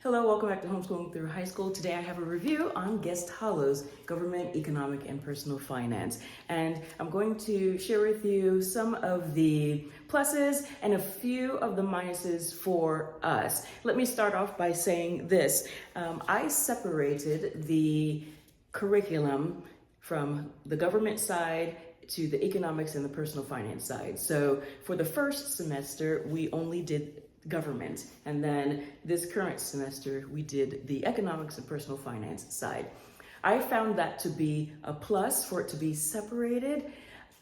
Hello, welcome back to Homeschooling Through High School. Today I have a review on Guest Hollow's Government, Economic, and Personal Finance. And I'm going to share with you some of the pluses and a few of the minuses for us. Let me start off by saying this. I separated the curriculum from the government side to the economics and the personal finance side. So for the first semester, we only did government. And then this current semester, we did the economics and personal finance side. I found that to be a plus for it to be separated.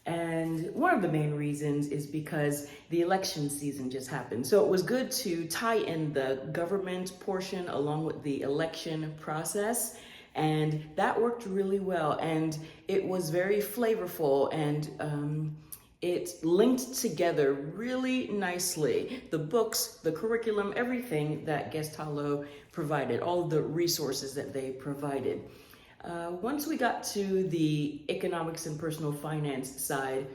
And one of the main reasons is because the election season just happened. So it was good to tie in the government portion along with the election process. And that worked really well. And it was very flavorful and it linked together really nicely. The books, the curriculum, everything that Guest Hollow provided, all the resources that they provided. Once we got to the economics and personal finance side,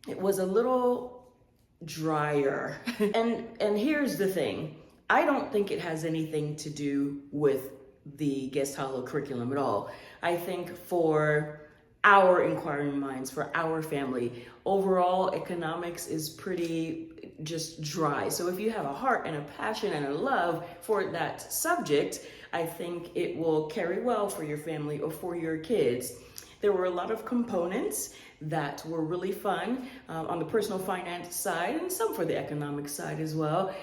it was a little drier. and here's the thing. I don't think it has anything to do with the Guest Hollow curriculum at all. I think for our inquiring minds, for our family, overall economics is pretty just dry. So if you have a heart and a passion and a love for that subject, I think it will carry well for your family or for your kids. There were a lot of components that were really fun on the personal finance side and some for the economic side as well.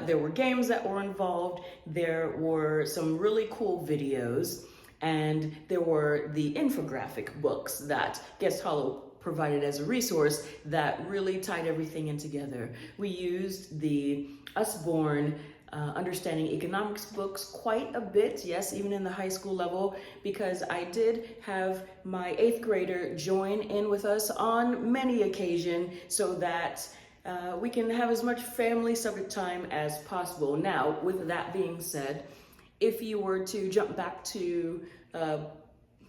There were games that were involved. There were some really cool videos. And there were the infographic books that Guest Hollow provided as a resource that really tied everything in together. We used the Usborne Understanding Economics books quite a bit, yes, even in the high school level, because I did have my 8th grader join in with us on many occasions so that we can have as much family subject time as possible. Now, with that being said, if you were to jump back to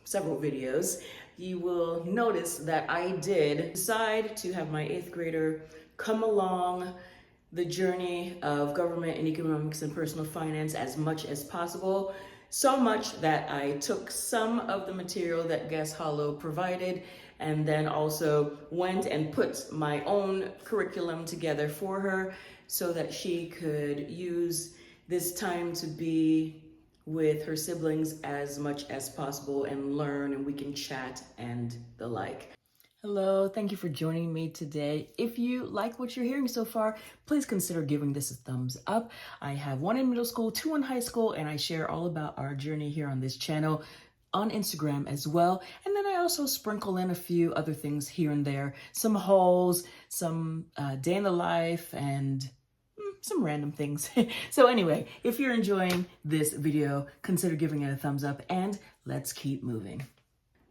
several videos, you will notice that I did decide to have my 8th grader come along the journey of government and economics and personal finance as much as possible. So much that I took some of the material that Guest Hollow provided and then also went and put my own curriculum together for her so that she could use this time to be with her siblings as much as possible and learn, and we can chat and the like. Hello, thank you for joining me today. If you like what you're hearing so far, please consider giving this a thumbs up. I have 1 in middle school, 2 in high school, and I share all about our journey here on this channel on Instagram as well. And then I also sprinkle in a few other things here and there, some hauls, some day in the life, and some random things. So anyway, if you're enjoying this video, consider giving it a thumbs up and let's keep moving.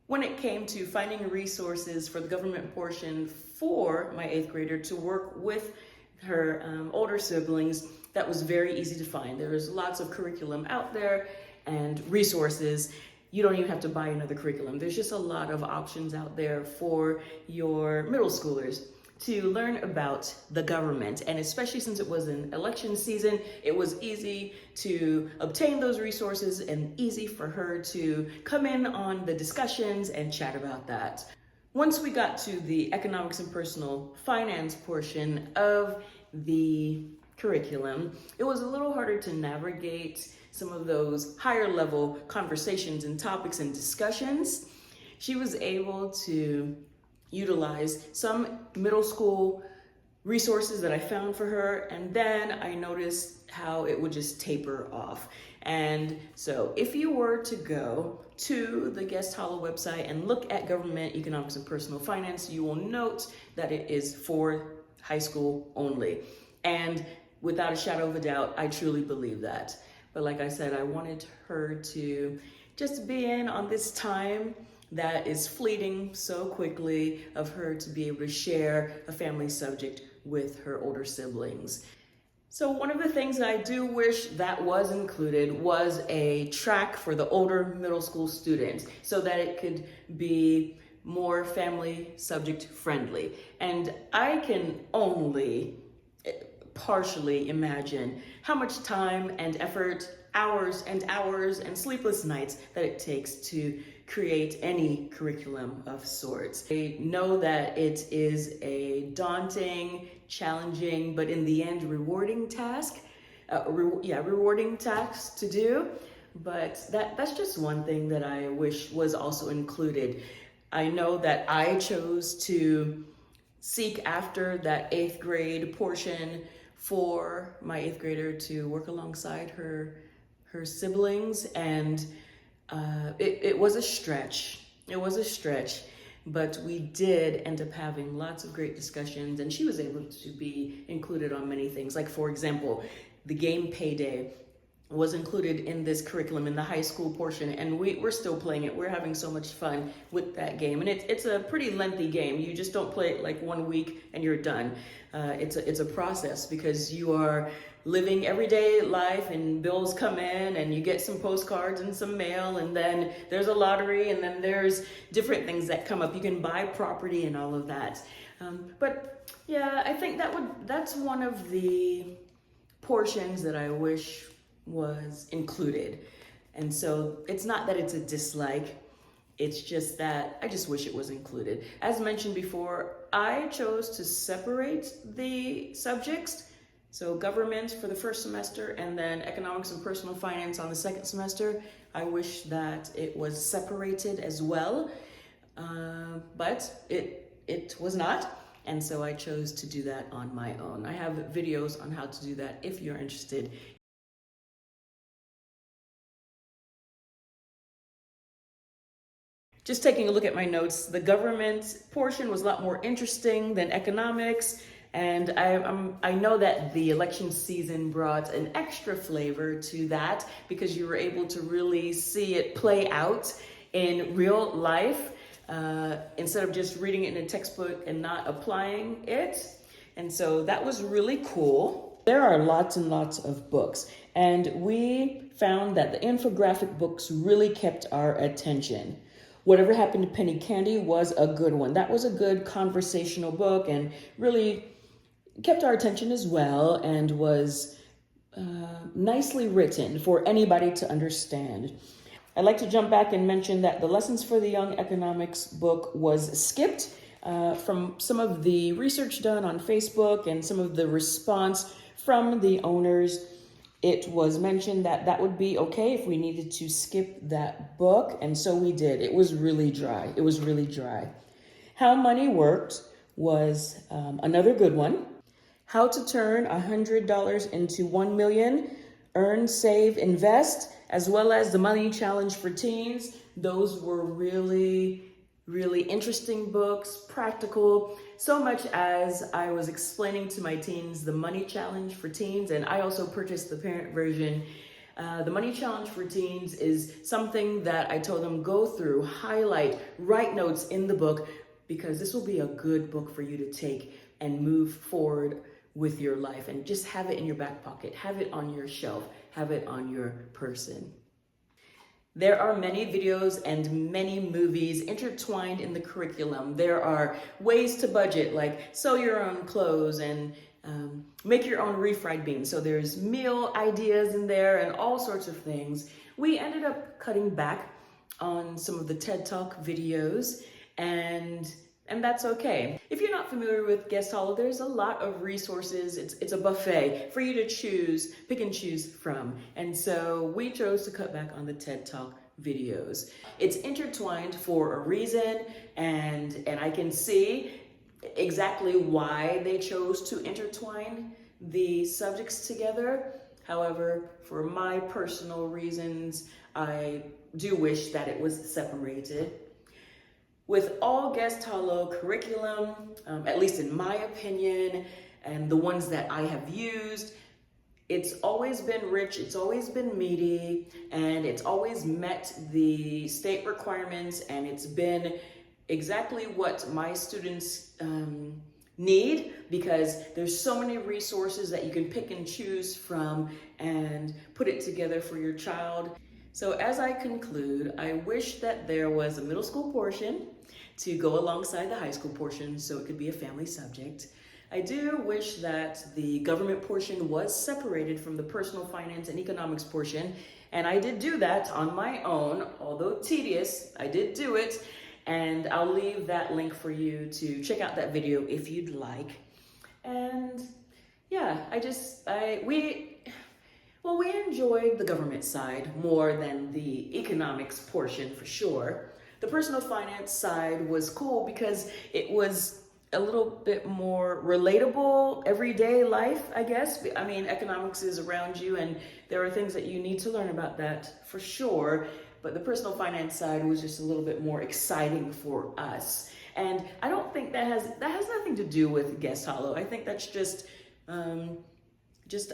When it came to finding resources for the government portion for my 8th grader to work with her older siblings, that was very easy to find. There's lots of curriculum out there and resources. You don't even have to buy another curriculum. There's just a lot of options out there for your middle schoolers to learn about the government. And especially since it was an election season, it was easy to obtain those resources and easy for her to come in on the discussions and chat about that. Once we got to the economics and personal finance portion of the curriculum, it was a little harder to navigate some of those higher level conversations and topics and discussions. She was able to utilize some middle school resources that I found for her, and then I noticed how it would just taper off. And so if you were to go to the Guest Hollow website and look at government, economics, and personal finance, you will note that it is for high school only. And without a shadow of a doubt, I truly believe that. But like I said, I wanted her to just be in on this time that is fleeting so quickly of her to be able to share a family subject with her older siblings. So one of the things that I do wish that was included was a track for the older middle school students so that it could be more family subject friendly. And I can only partially imagine how much time and effort hours and hours and sleepless nights that it takes to create any curriculum of sorts. I know that it is a daunting, challenging, but in the end rewarding task. Rewarding task to do. But that's just one thing that I wish was also included. I know that I chose to seek after that 8th grade portion for my 8th grader to work alongside her siblings, and it was a stretch. It was a stretch, but we did end up having lots of great discussions, and she was able to be included on many things. Like, for example, the game Payday was included in this curriculum in the high school portion, and we're still playing it. We're having so much fun with that game, and it's a pretty lengthy game. You just don't play it like 1 week and you're done. It's a process, because you are living everyday life and bills come in and you get some postcards and some mail, and then there's a lottery, and then there's different things that come up. You can buy property and all of that. But yeah, I think that's one of the portions that I wish was included. And so it's not that it's a dislike, it's just that I just wish it was included. As mentioned before, I chose to separate the subjects. So government for the first semester, and then economics and personal finance on the second semester. I wish that it was separated as well, but it was not. And so I chose to do that on my own. I have videos on how to do that if you're interested. Just taking a look at my notes, the government portion was a lot more interesting than economics. And I know that the election season brought an extra flavor to that, because you were able to really see it play out in real life, instead of just reading it in a textbook and not applying it. And so that was really cool. There are lots and lots of books, and we found that the infographic books really kept our attention. Whatever Happened to Penny Candy was a good one. That was a good conversational book and really kept our attention as well, and was nicely written for anybody to understand. I'd like to jump back and mention that the Lessons for the Young economics book was skipped. From some of the research done on Facebook and some of the response from the owners, it was mentioned that that would be okay if we needed to skip that book, and so we did. It was really dry. It was really dry. How Money Worked was another good one. How to Turn $100 into $1 Million, Earn, Save, Invest, as well as the Money Challenge for Teens. Those were really, really interesting books, practical, so much as I was explaining to my teens the Money Challenge for Teens, and I also purchased the parent version. The Money Challenge for Teens is something that I told them go through, highlight, write notes in the book, because this will be a good book for you to take and move forward with your life, and just have it in your back pocket, have it on your shelf, have it on your person. There are many videos and many movies intertwined in the curriculum. There are ways to budget, like sew your own clothes and make your own refried beans. So there's meal ideas in there and all sorts of things. We ended up cutting back on some of the TED Talk videos, and that's okay. If you're not familiar with Guest Holo, there's a lot of resources. It's a buffet for you to pick and choose from. And so we chose to cut back on the TED Talk videos. It's intertwined for a reason, and I can see exactly why they chose to intertwine the subjects together. However, for my personal reasons, I do wish that it was separated. With all Guest Holo curriculum, at least in my opinion, and the ones that I have used, it's always been rich, it's always been meaty, and it's always met the state requirements, and it's been exactly what my students need, because there's so many resources that you can pick and choose from and put it together for your child. So as I conclude, I wish that there was a middle school portion to go alongside the high school portion, so it could be a family subject. I do wish that the government portion was separated from the personal finance and economics portion, and I did do that on my own, although tedious, I did do it, and I'll leave that link for you to check out that video if you'd like. And yeah, we enjoyed the government side more than the economics portion for sure. The personal finance side was cool because it was a little bit more relatable, everyday life, I guess. I mean, economics is around you and there are things that you need to learn about that for sure. But the personal finance side was just a little bit more exciting for us. And I don't think that has nothing to do with Guest Hollow. I think that's just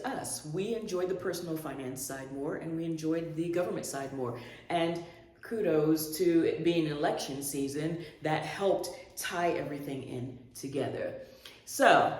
us. We enjoyed the personal finance side more and we enjoyed the government side more. And kudos to it being election season that helped tie everything in together. So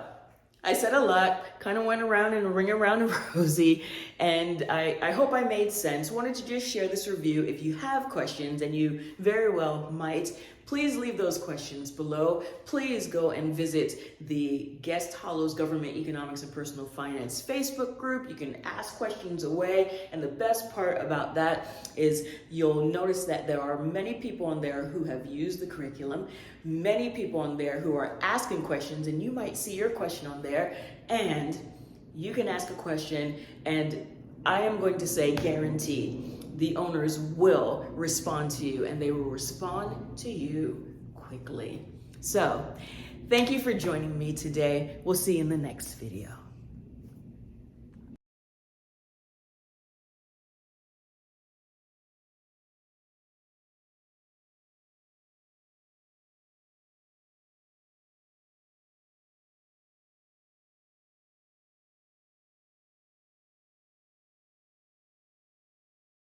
I said a lot, kind of went around in a ring around a rosy, and I hope I made sense. Wanted to just share this review. If you have questions, and you very well might, please leave those questions below. Please go and visit the Guest Hollow's Government Economics and Personal Finance Facebook group. You can ask questions away, and the best part about that is you'll notice that there are many people on there who have used the curriculum, many people on there who are asking questions, and you might see your question on there, and you can ask a question, and I am going to say guaranteed, the owners will respond to you, and they will respond to you quickly. So, thank you for joining me today. We'll see you in the next video.